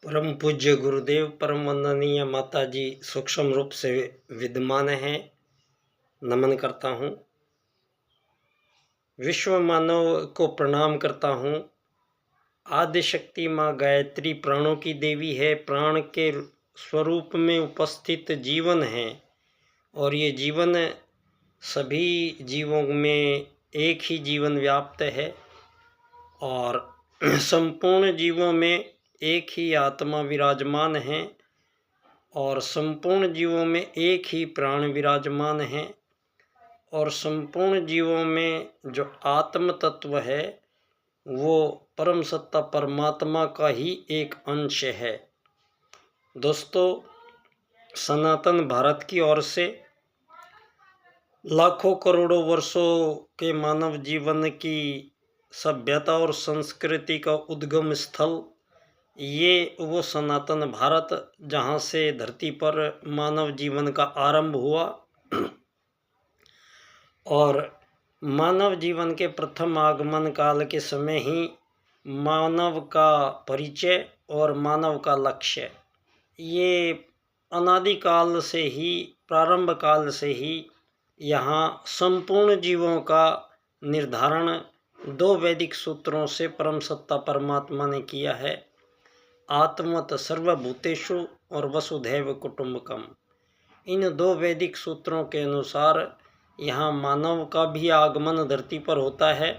परम पूज्य गुरुदेव, परम वंदनीय माता जी सूक्ष्म रूप से विद्यमान हैं, नमन करता हूँ। विश्व मानव को प्रणाम करता हूँ। आदिशक्ति माँ गायत्री प्राणों की देवी है, प्राण के स्वरूप में उपस्थित जीवन है और ये जीवन सभी जीवों में एक ही जीवन व्याप्त है और संपूर्ण जीवों में एक ही आत्मा विराजमान है और संपूर्ण जीवों में एक ही प्राण विराजमान है और संपूर्ण जीवों में जो आत्म तत्व है वो परम सत्ता परमात्मा का ही एक अंश है। दोस्तों, सनातन भारत की ओर से लाखों करोड़ों वर्षों के मानव जीवन की सभ्यता और संस्कृति का उद्गम स्थल ये वो सनातन भारत जहाँ से धरती पर मानव जीवन का आरंभ हुआ और मानव जीवन के प्रथम आगमन काल के समय ही मानव का परिचय और मानव का लक्ष्य ये अनादिकाल से ही, प्रारंभ काल से ही यहाँ संपूर्ण जीवों का निर्धारण दो वैदिक सूत्रों से परम सत्ता परमात्मा ने किया है। आत्मवत् सर्वभूतेषु और वसुधैव कुटुम्बकम। इन दो वैदिक सूत्रों के अनुसार यहाँ मानव का भी आगमन धरती पर होता है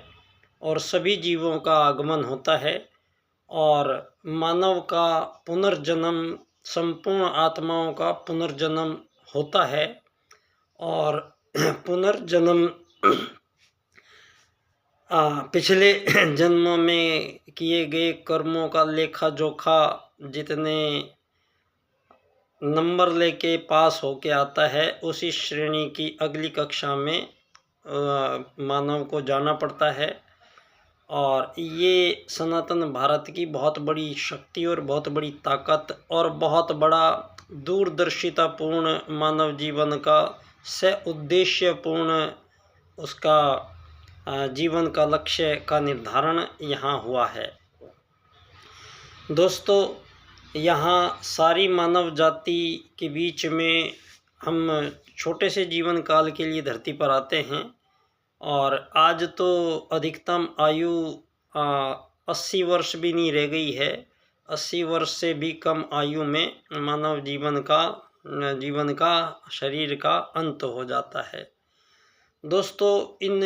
और सभी जीवों का आगमन होता है और मानव का पुनर्जन्म, संपूर्ण आत्माओं का पुनर्जन्म होता है और पुनर्जन्म पिछले जन्मों में किए गए कर्मों का लेखा जोखा जितने नंबर लेके पास होके आता है उसी श्रेणी की अगली कक्षा में मानव को जाना पड़ता है और ये सनातन भारत की बहुत बड़ी शक्ति और बहुत बड़ी ताकत और बहुत बड़ा दूरदर्शितापूर्ण मानव जीवन का उद्देश्यपूर्ण उसका जीवन का लक्ष्य का निर्धारण यहाँ हुआ है। दोस्तों, यहाँ सारी मानव जाति के बीच में हम छोटे से जीवन काल के लिए धरती पर आते हैं और आज तो अधिकतम आयु 80 वर्ष भी नहीं रह गई है। 80 वर्ष से भी कम आयु में मानव जीवन का शरीर का अंत हो जाता है। दोस्तों, इन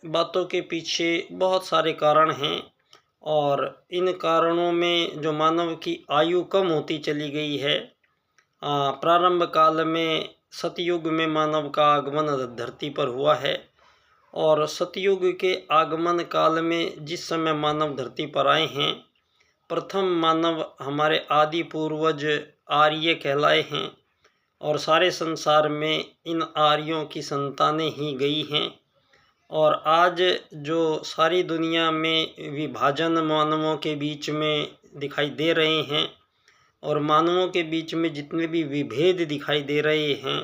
बातों के पीछे बहुत सारे कारण हैं और इन कारणों में जो मानव की आयु कम होती चली गई है। प्रारंभ काल में सतयुग में मानव का आगमन धरती पर हुआ है और सतयुग के आगमन काल में जिस समय मानव धरती पर आए हैं, प्रथम मानव हमारे आदि पूर्वज आर्य कहलाए हैं और सारे संसार में इन आर्यों की संतानें ही गई हैं और आज जो सारी दुनिया में विभाजन मानवों के बीच में दिखाई दे रहे हैं और मानवों के बीच में जितने भी विभेद दिखाई दे रहे हैं,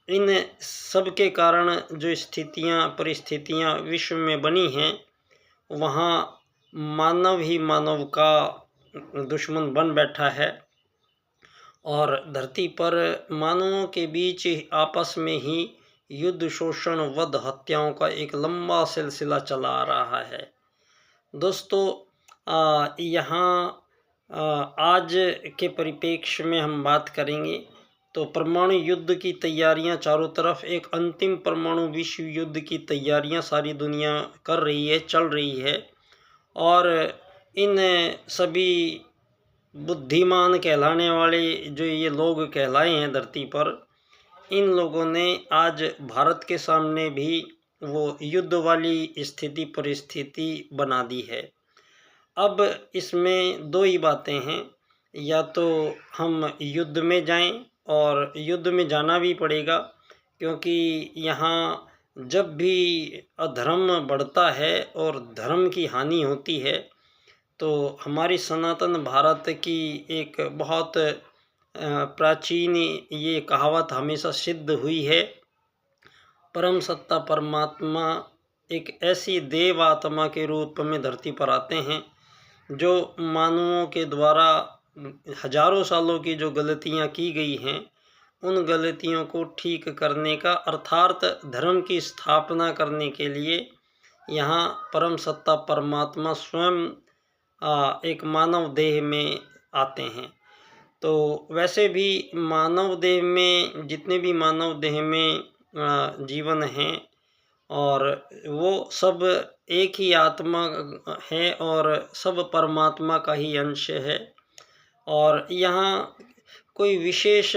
इन सब के कारण जो स्थितियां परिस्थितियां विश्व में बनी हैं वहाँ मानव ही मानव का दुश्मन बन बैठा है और धरती पर मानवों के बीच आपस में ही युद्ध, शोषण, वध, हत्याओं का एक लंबा सिलसिला चला आ रहा है। दोस्तों, यहाँ आज के परिप्रेक्ष्य में हम बात करेंगे तो परमाणु युद्ध की तैयारियां चारों तरफ, एक अंतिम परमाणु विश्व युद्ध की तैयारियां सारी दुनिया कर रही है, चल रही है और इन सभी बुद्धिमान कहलाने वाले जो ये लोग कहलाए हैं धरती पर, इन लोगों ने आज भारत के सामने भी वो युद्ध वाली स्थिति परिस्थिति बना दी है। अब इसमें दो ही बातें हैं, या तो हम युद्ध में जाएं और युद्ध में जाना भी पड़ेगा क्योंकि यहाँ जब भी अधर्म बढ़ता है और धर्म की हानि होती है तो हमारी सनातन भारत की एक बहुत प्राचीन ये कहावत हमेशा सिद्ध हुई है। परम सत्ता परमात्मा एक ऐसी देव आत्मा के रूप में धरती पर आते हैं जो मानवों के द्वारा हजारों सालों की जो गलतियां की गई हैं, उन गलतियों को ठीक करने का अर्थात धर्म की स्थापना करने के लिए यहाँ परम सत्ता परमात्मा स्वयं एक मानव देह में आते हैं। तो वैसे भी मानव देह में जितने भी मानव देह में जीवन हैं, और वो सब एक ही आत्मा है और सब परमात्मा का ही अंश है। और यहाँ कोई विशेष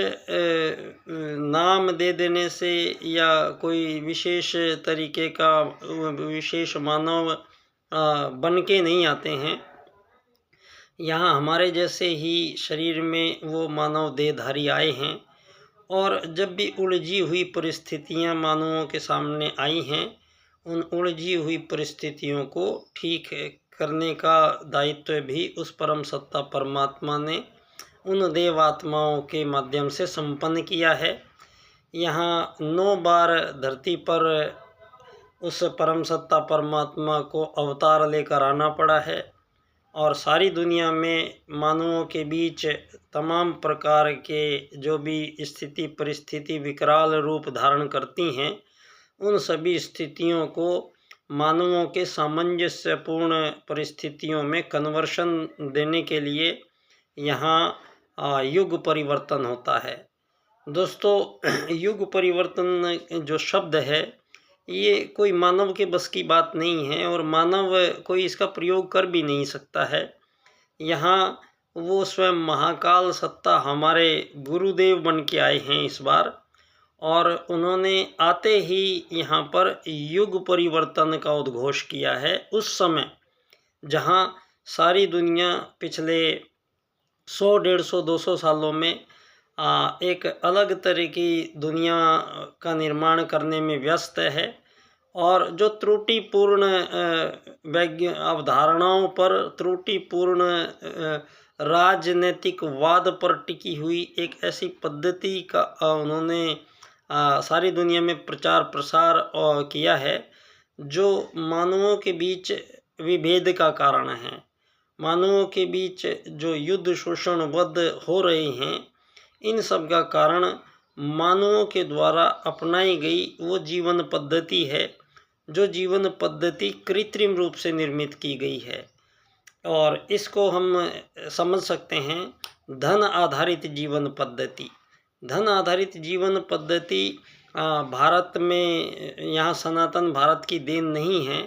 नाम दे देने से या कोई विशेष तरीके का विशेष मानव बन के नहीं आते हैं। यहाँ हमारे जैसे ही शरीर में वो मानव देहधारी आए हैं, और जब भी उलझी हुई परिस्थितियाँ मानवों के सामने आई हैं, उन उलझी हुई परिस्थितियों को ठीक करने का दायित्व भी उस परम सत्ता परमात्मा ने उन देवात्माओं के माध्यम से संपन्न किया है। यहाँ 9 बार धरती पर उस परम सत्ता परमात्मा को अवतार लेकर आना पड़ा है, और सारी दुनिया में मानवों के बीच तमाम प्रकार के जो भी स्थिति परिस्थिति विकराल रूप धारण करती हैं, उन सभी स्थितियों को मानवों के सामंजस्यपूर्ण परिस्थितियों में कन्वर्शन देने के लिए यहाँ युग परिवर्तन होता है। दोस्तों, युग परिवर्तन जो शब्द है, ये कोई मानव के बस की बात नहीं है, और मानव कोई इसका प्रयोग कर भी नहीं सकता है। यहाँ वो स्वयं महाकाल सत्ता हमारे गुरुदेव बन के आए हैं इस बार, और उन्होंने आते ही यहाँ पर युग परिवर्तन का उद्घोष किया है। उस समय जहाँ सारी दुनिया पिछले 100, 150, 200 सालों में एक अलग तरह की दुनिया का निर्माण करने में व्यस्त है, और जो त्रुटिपूर्ण अवधारणाओं पर, त्रुटिपूर्ण राजनीतिक वाद पर टिकी हुई एक ऐसी पद्धति का उन्होंने सारी दुनिया में प्रचार प्रसार किया है, जो मानवों के बीच विभेद का कारण है। मानवों के बीच जो युद्ध शोषण वध हो रहे हैं, इन सब का कारण मानवों के द्वारा अपनाई गई वो जीवन पद्धति है, जो जीवन पद्धति कृत्रिम रूप से निर्मित की गई है। और इसको हम समझ सकते हैं धन आधारित जीवन पद्धति। धन आधारित जीवन पद्धति भारत में यहाँ सनातन भारत की देन नहीं है,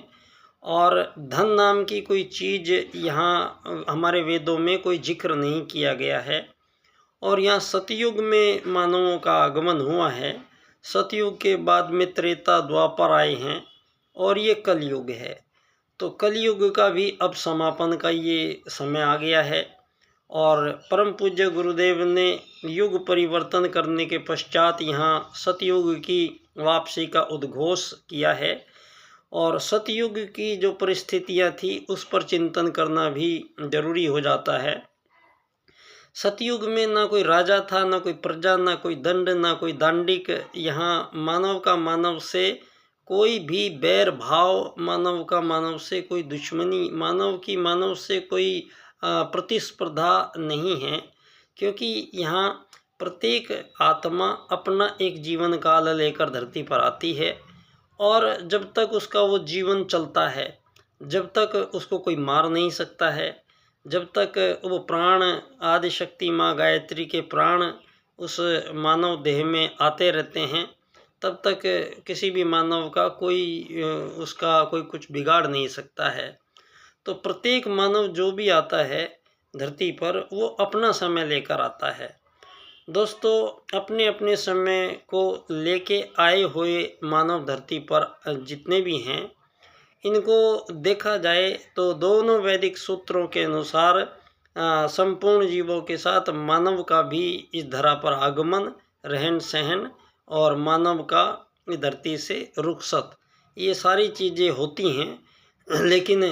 और धन नाम की कोई चीज़ यहाँ हमारे वेदों में कोई जिक्र नहीं किया गया है। और यहाँ सतयुग में मानवों का आगमन हुआ है, सतयुग के बाद में त्रेता द्वापर आए हैं, और ये कलयुग है। तो कलयुग का भी अब समापन का ये समय आ गया है, और परम पूज्य गुरुदेव ने युग परिवर्तन करने के पश्चात यहाँ सतयुग की वापसी का उद्घोष किया है। और सतयुग की जो परिस्थितियाँ थी उस पर चिंतन करना भी जरूरी हो जाता है। सतयुग में ना कोई राजा था, ना कोई प्रजा, ना कोई दंड, ना कोई दांडिक। यहाँ मानव का मानव से कोई भी बैर भाव, मानव का मानव से कोई दुश्मनी, मानव की मानव से कोई प्रतिस्पर्धा नहीं है, क्योंकि यहाँ प्रत्येक आत्मा अपना एक जीवन काल लेकर धरती पर आती है, और जब तक उसका वो जीवन चलता है, जब तक उसको कोई मार नहीं सकता है, जब तक वो प्राण आदि शक्ति माँ गायत्री के प्राण उस मानव देह में आते रहते हैं, तब तक किसी भी मानव का कोई उसका कोई कुछ बिगाड़ नहीं सकता है। तो प्रत्येक मानव जो भी आता है धरती पर, वो अपना समय लेकर आता है। दोस्तों, अपने अपने समय को लेके आए हुए मानव धरती पर जितने भी हैं, इनको देखा जाए तो दोनों वैदिक सूत्रों के अनुसार संपूर्ण जीवों के साथ मानव का भी इस धरा पर आगमन, रहन सहन और मानव का धरती से रुखसत, ये सारी चीज़ें होती हैं। लेकिन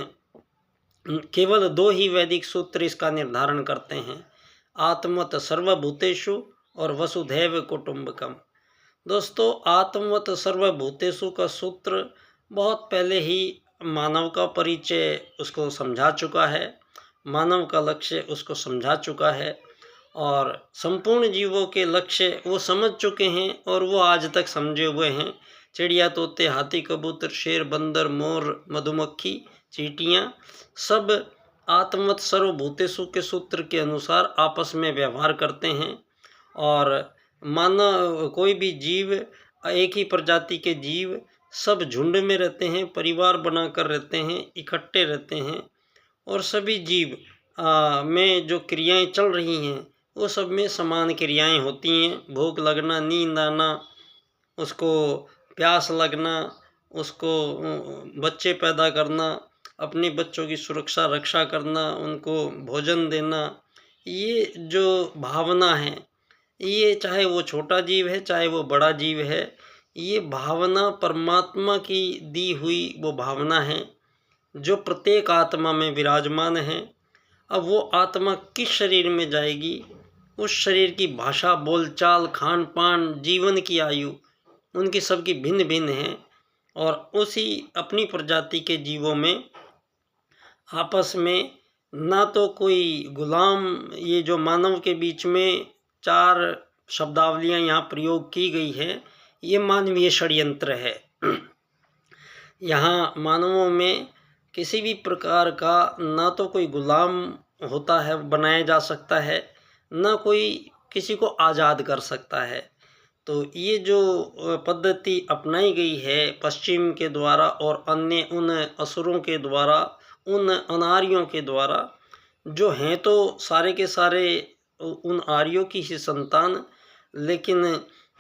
केवल 2 ही वैदिक सूत्र इसका निर्धारण करते हैं, आत्मवत सर्वभूतेषु और वसुधैव कुटुंबकम। दोस्तों, आत्मवत सर्वभूतेषु का सूत्र बहुत पहले ही मानव का परिचय उसको समझा चुका है, मानव का लक्ष्य उसको समझा चुका है और संपूर्ण जीवों के लक्ष्य वो समझ चुके हैं और वो आज तक समझे हुए हैं। चिड़िया, तोते, हाथी, कबूतर, शेर, बंदर, मोर, मधुमक्खी, चींटियाँ सब आत्मवत् सर्वभूतेषु के सूत्र के अनुसार आपस में व्यवहार करते हैं। और मानव कोई भी जीव, एक ही प्रजाति के जीव सब झुंड में रहते हैं, परिवार बनाकर रहते हैं, इकट्ठे रहते हैं और सभी जीव में जो क्रियाएं चल रही हैं वो सब में समान क्रियाएं होती हैं। भूख लगना, नींद आना, उसको प्यास लगना, उसको बच्चे पैदा करना, अपने बच्चों की सुरक्षा रक्षा करना, उनको भोजन देना, ये जो भावना है, ये चाहे वो छोटा जीव है चाहे वो बड़ा जीव है, ये भावना परमात्मा की दी हुई वो भावना है जो प्रत्येक आत्मा में विराजमान है। अब वो आत्मा किस शरीर में जाएगी, उस शरीर की भाषा, बोलचाल, खान पान, जीवन की आयु उनकी सबकी भिन्न भिन्न है। और उसी अपनी प्रजाति के जीवों में आपस में ना तो कोई गुलाम, ये जो मानव के बीच में 4 शब्दावलियां यहाँ प्रयोग की गई है, ये मानवीय षड्यंत्र है। यहाँ मानवों में किसी भी प्रकार का ना तो कोई गुलाम होता है, बनाया जा सकता है, ना कोई किसी को आज़ाद कर सकता है। तो ये जो पद्धति अपनाई गई है पश्चिम के द्वारा और अन्य उन असुरों के द्वारा, उन अनार्यों के द्वारा, जो हैं तो सारे के सारे उन आर्यों की ही संतान, लेकिन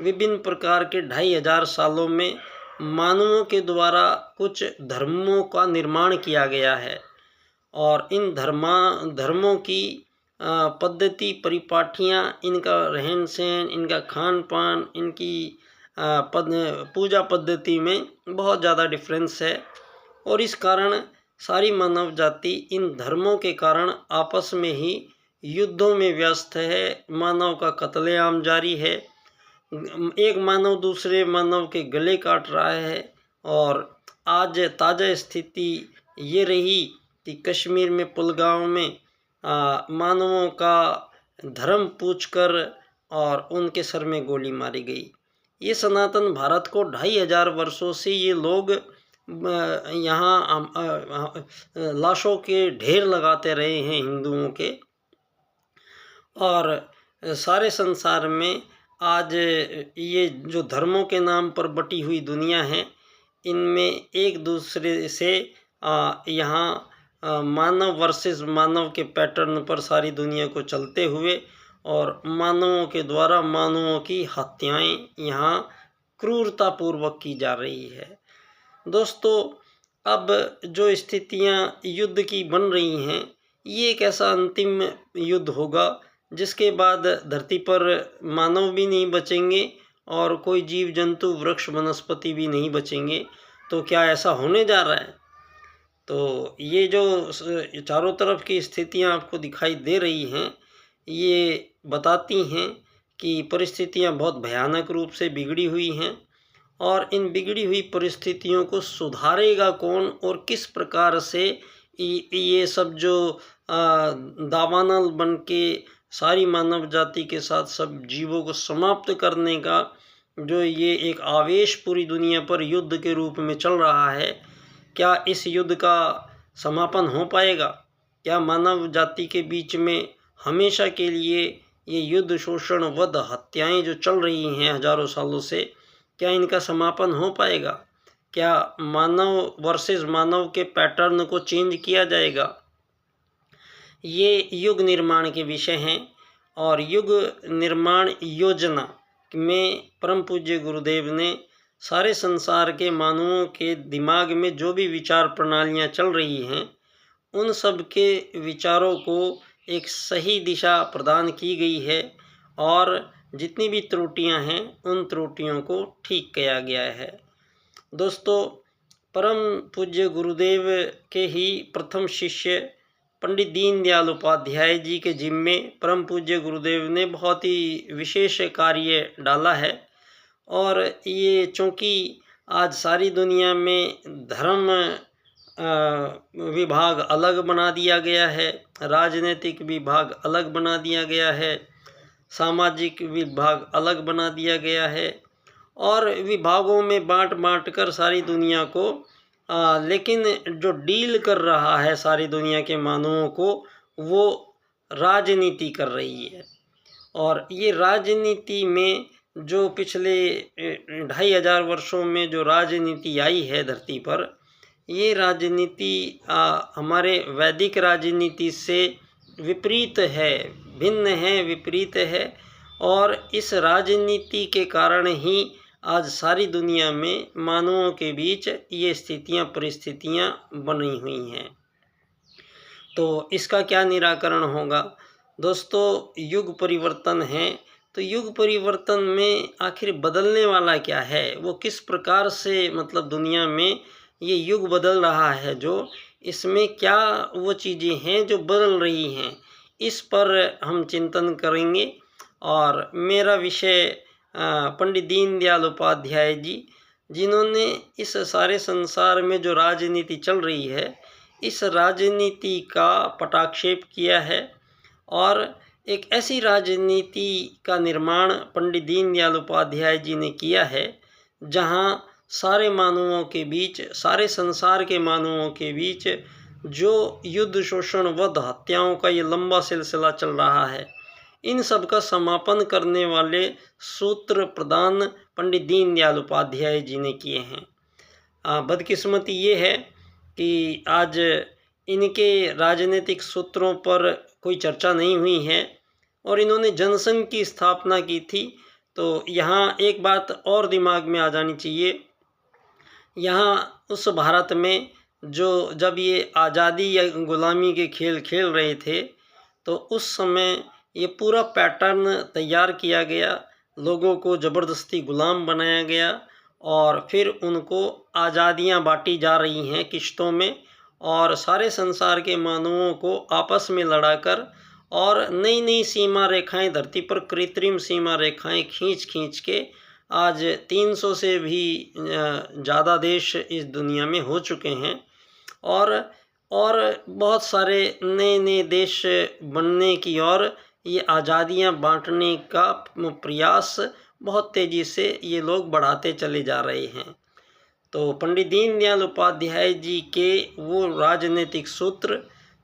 विभिन्न प्रकार के 2500 सालों में मानवों के द्वारा कुछ धर्मों का निर्माण किया गया है। और इन धर्मों की पद्धति, परिपाटियाँ, इनका रहन सहन, इनका खान पान, इनकी पूजा पद्धति में बहुत ज़्यादा डिफरेंस है। और इस कारण सारी मानव जाति इन धर्मों के कारण आपस में ही युद्धों में व्यस्त है। मानव का कत्लेआम जारी है, एक मानव दूसरे मानव के गले काट रहा है। और आज ताज़ा स्थिति ये रही कि कश्मीर में पुलगांव में मानवों का धर्म पूछकर और उनके सर में गोली मारी गई। ये सनातन भारत को 2500 वर्षों से ये लोग यहाँ लाशों के ढेर लगाते रहे हैं हिंदुओं के। और सारे संसार में आज ये जो धर्मों के नाम पर बटी हुई दुनिया है, इनमें एक दूसरे से यहाँ मानव वर्सेस मानव के पैटर्न पर सारी दुनिया को चलते हुए और मानवों के द्वारा मानवों की हत्याएं यहाँ क्रूरतापूर्वक की जा रही है। दोस्तों, अब जो स्थितियाँ युद्ध की बन रही हैं, ये एक ऐसा अंतिम युद्ध होगा जिसके बाद धरती पर मानव भी नहीं बचेंगे और कोई जीव जंतु, वृक्ष, वनस्पति भी नहीं बचेंगे। तो क्या ऐसा होने जा रहा है? तो ये जो चारों तरफ की स्थितियां आपको दिखाई दे रही हैं, ये बताती हैं कि परिस्थितियां बहुत भयानक रूप से बिगड़ी हुई हैं। और इन बिगड़ी हुई परिस्थितियों को सुधारेगा कौन और किस प्रकार से ये सब जो दावानल बन के सारी मानव जाति के साथ सब जीवों को समाप्त करने का जो ये एक आवेश पूरी दुनिया पर युद्ध के रूप में चल रहा है, क्या इस युद्ध का समापन हो पाएगा? क्या मानव जाति के बीच में हमेशा के लिए ये युद्ध, शोषण, वध, हत्याएं जो चल रही हैं हजारों सालों से, क्या इनका समापन हो पाएगा? क्या मानव वर्सेस मानव के पैटर्न को चेंज किया जाएगा? ये युग निर्माण के विषय हैं। और युग निर्माण योजना में परम पूज्य गुरुदेव ने सारे संसार के मानवों के दिमाग में जो भी विचार प्रणालियाँ चल रही हैं, उन सब के विचारों को एक सही दिशा प्रदान की गई है और जितनी भी त्रुटियां हैं उन त्रुटियों को ठीक किया गया है। दोस्तों, परम पूज्य गुरुदेव के ही प्रथम शिष्य पंडित दीनदयाल उपाध्याय जी के जिम्मे परम पूज्य गुरुदेव ने बहुत ही विशेष कार्य डाला है। और ये चूँकि आज सारी दुनिया में धर्म विभाग अलग बना दिया गया है, राजनीतिक विभाग अलग बना दिया गया है, सामाजिक विभाग अलग बना दिया गया है और विभागों में बांट कर सारी दुनिया को लेकिन जो डील कर रहा है सारी दुनिया के मानवों को, वो राजनीति कर रही है। और ये राजनीति में जो पिछले 2500 वर्षों में जो राजनीति आई है धरती पर, ये राजनीति हमारे वैदिक राजनीति से विपरीत है, भिन्न है, विपरीत है। और इस राजनीति के कारण ही आज सारी दुनिया में मानवों के बीच ये स्थितियां, परिस्थितियां बनी हुई हैं। तो इसका क्या निराकरण होगा? दोस्तों, युग परिवर्तन है, तो युग परिवर्तन में आखिर बदलने वाला क्या है? वो किस प्रकार से मतलब दुनिया में ये युग बदल रहा है, जो इसमें क्या वो चीज़ें हैं जो बदल रही हैं, इस पर हम चिंतन करेंगे। और मेरा विषय पंडित दीनदयाल उपाध्याय जी, जिन्होंने इस सारे संसार में जो राजनीति चल रही है, इस राजनीति का पटाक्षेप किया है और एक ऐसी राजनीति का निर्माण पंडित दीनदयाल उपाध्याय जी ने किया है जहां सारे मानवों के बीच, सारे संसार के मानवों के बीच जो युद्ध, शोषण, वध, हत्याओं का ये लंबा सिलसिला चल रहा है, इन सब का समापन करने वाले सूत्र प्रदान पंडित दीनदयाल उपाध्याय जी ने किए हैं। बदकिस्मती ये है कि आज इनके राजनीतिक सूत्रों पर कोई चर्चा नहीं हुई है और इन्होंने जनसंघ की स्थापना की थी। तो यहाँ एक बात और दिमाग में आ जानी चाहिए, यहाँ उस भारत में जो जब ये आज़ादी या गुलामी के खेल खेल रहे थे, तो उस समय ये पूरा पैटर्न तैयार किया गया, लोगों को ज़बरदस्ती गुलाम बनाया गया और फिर उनको आज़ादियाँ बांटी जा रही हैं किश्तों में और सारे संसार के मानवों को आपस में लड़ाकर और नई नई सीमा रेखाएं, धरती पर कृत्रिम सीमा रेखाएं खींच के आज 300 से भी ज़्यादा देश इस दुनिया में हो चुके हैं और बहुत सारे नए नए देश बनने की और ये आज़ादियाँ बांटने का प्रयास बहुत तेज़ी से ये लोग बढ़ाते चले जा रहे हैं। तो पंडित दीनदयाल उपाध्याय जी के वो राजनीतिक सूत्र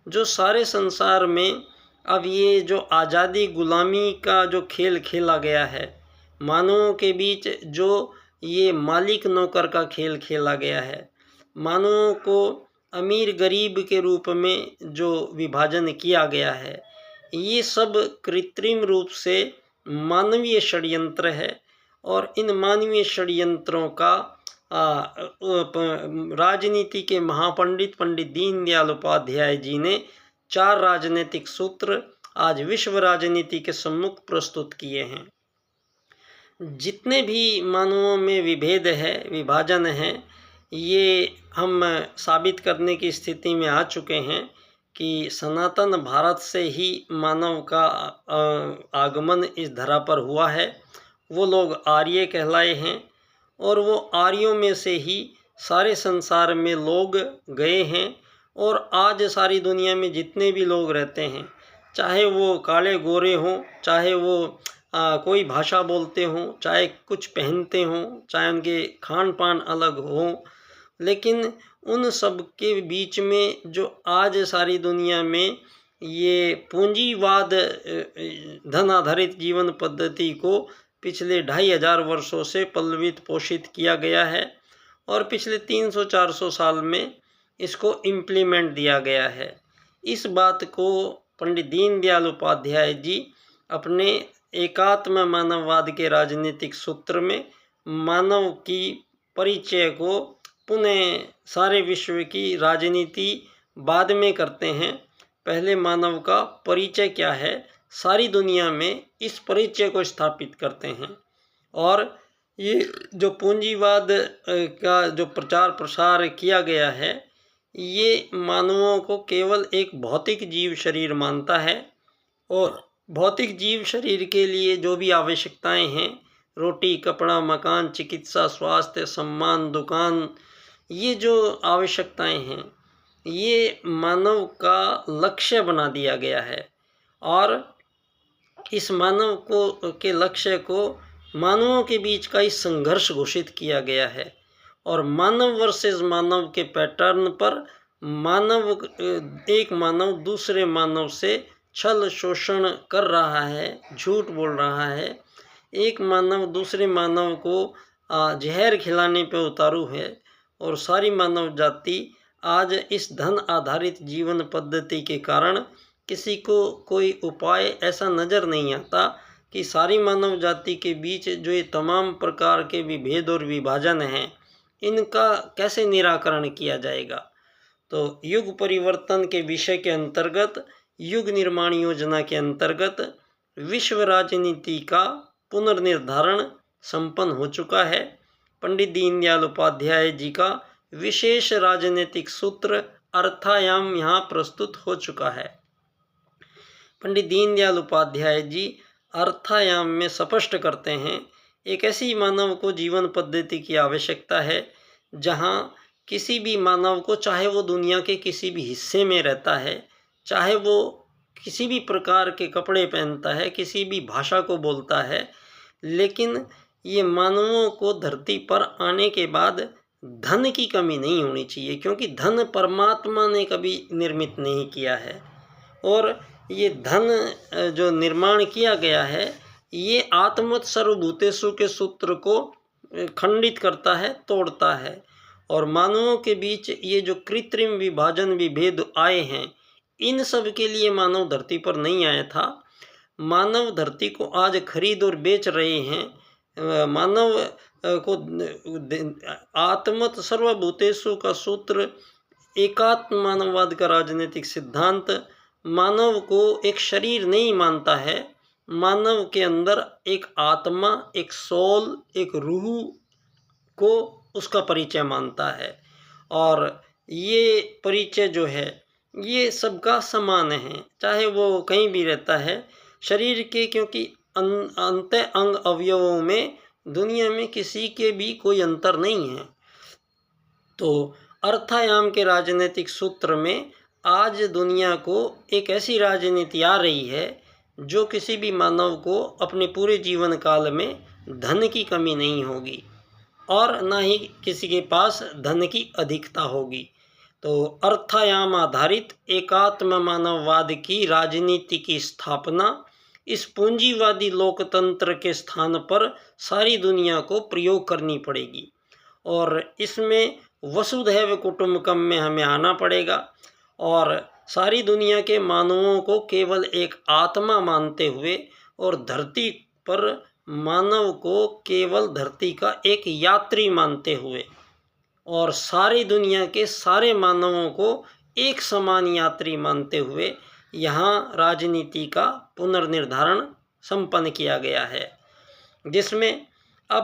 जो सारे संसार में अब ये जो आज़ादी गुलामी का जो खेल खेला गया है, मानवों के बीच जो ये मालिक नौकर का खेल खेला गया है, मानवों को अमीर गरीब के रूप में जो विभाजन किया गया है, ये सब कृत्रिम रूप से मानवीय षड्यंत्र है और इन मानवीय षड्यंत्रों का राजनीति के महापंडित पंडित दीनदयाल उपाध्याय जी ने 4 राजनीतिक सूत्र आज विश्व राजनीति के सम्मुख प्रस्तुत किए हैं। जितने भी मानवों में विभेद है, विभाजन है, ये हम साबित करने की स्थिति में आ चुके हैं कि सनातन भारत से ही मानव का आगमन इस धरा पर हुआ है। वो लोग आर्य कहलाए हैं और वो आर्यों में से ही सारे संसार में लोग गए हैं और आज सारी दुनिया में जितने भी लोग रहते हैं, चाहे वो काले गोरे हों, चाहे वो कोई भाषा बोलते हों, चाहे कुछ पहनते हों, चाहे उनके खान पान अलग हो, लेकिन उन सब के बीच में जो आज सारी दुनिया में ये पूंजीवाद धन आधारित जीवन पद्धति को पिछले 2500 वर्षों से पल्लवित पोषित किया गया है और पिछले 300-400 साल में इसको इम्प्लीमेंट दिया गया है। इस बात को पंडित दीनदयाल उपाध्याय जी अपने एकात्म मानववाद के राजनीतिक सूत्र में मानव की परिचय को पुनः सारे विश्व की राजनीति बाद में करते हैं, पहले मानव का परिचय क्या है सारी दुनिया में, इस परिचय को स्थापित करते हैं। और ये जो पूंजीवाद का जो प्रचार प्रसार किया गया है, ये मानवों को केवल एक भौतिक जीव शरीर मानता है और भौतिक जीव शरीर के लिए जो भी आवश्यकताएं हैं, रोटी, कपड़ा, मकान, चिकित्सा, स्वास्थ्य, सम्मान, दुकान, ये जो आवश्यकताएं हैं, ये मानव का लक्ष्य बना दिया गया है और इस मानव को के लक्ष्य को मानवों के बीच का ही संघर्ष घोषित किया गया है और मानव वर्सेस मानव के पैटर्न पर एक मानव दूसरे मानव से छल शोषण कर रहा है, झूठ बोल रहा है। एक मानव दूसरे मानव को जहर खिलाने पे उतारू है और सारी मानव जाति आज इस धन आधारित जीवन पद्धति के कारण किसी को कोई उपाय ऐसा नज़र नहीं आता कि सारी मानव जाति के बीच जो ये तमाम प्रकार के विभेद और विभाजन हैं, इनका कैसे निराकरण किया जाएगा। तो युग परिवर्तन के विषय के अंतर्गत युग निर्माण योजना के अंतर्गत विश्व राजनीति का पुनर्निर्धारण संपन्न हो चुका है। पंडित दीनदयाल उपाध्याय जी का विशेष राजनीतिक सूत्र अर्थायाम यहाँ प्रस्तुत हो चुका है। पंडित दीनदयाल उपाध्याय जी अर्थायाम में स्पष्ट करते हैं, एक ऐसी मानव को जीवन पद्धति की आवश्यकता है जहाँ किसी भी मानव को, चाहे वो दुनिया के किसी भी हिस्से में रहता है, चाहे वो किसी भी प्रकार के कपड़े पहनता है, किसी भी भाषा को बोलता है, लेकिन ये मानवों को धरती पर आने के बाद धन की कमी नहीं होनी चाहिए, क्योंकि धन परमात्मा ने कभी निर्मित नहीं किया है और ये धन जो निर्माण किया गया है ये आत्मवत् सर्वभूतेषु के सूत्र को खंडित करता है, तोड़ता है। और मानवों के बीच ये जो कृत्रिम विभाजन विभेद आए हैं, इन सब के लिए मानव धरती पर नहीं आया था। मानव धरती को आज खरीद और बेच रहे हैं। मानव को आत्मवत् सर्वभूतेषु का सूत्र, एकात्म मानववाद का राजनीतिक सिद्धांत मानव को एक शरीर नहीं मानता है, मानव के अंदर एक आत्मा, एक सोल, एक रूह को उसका परिचय मानता है और ये परिचय जो है ये सबका समान है, चाहे वो कहीं भी रहता है शरीर के, क्योंकि अंत अंग अवयवों में दुनिया में किसी के भी कोई अंतर नहीं है। तो अर्थायाम के राजनीतिक सूत्र में आज दुनिया को एक ऐसी राजनीति आ रही है जो किसी भी मानव को अपने पूरे जीवन काल में धन की कमी नहीं होगी और ना ही किसी के पास धन की अधिकता होगी। तो अर्थायाम आधारित एकात्म मानववाद की राजनीति की स्थापना इस पूंजीवादी लोकतंत्र के स्थान पर सारी दुनिया को प्रयोग करनी पड़ेगी और इसमें वसुधैव कुटुंबकम में हमें आना पड़ेगा और सारी दुनिया के मानवों को केवल एक आत्मा मानते हुए और धरती पर मानव को केवल धरती का एक यात्री मानते हुए और सारी दुनिया के सारे मानवों को एक समान यात्री मानते हुए यहाँ राजनीति का पुनर्निर्धारण संपन्न किया गया है, जिसमें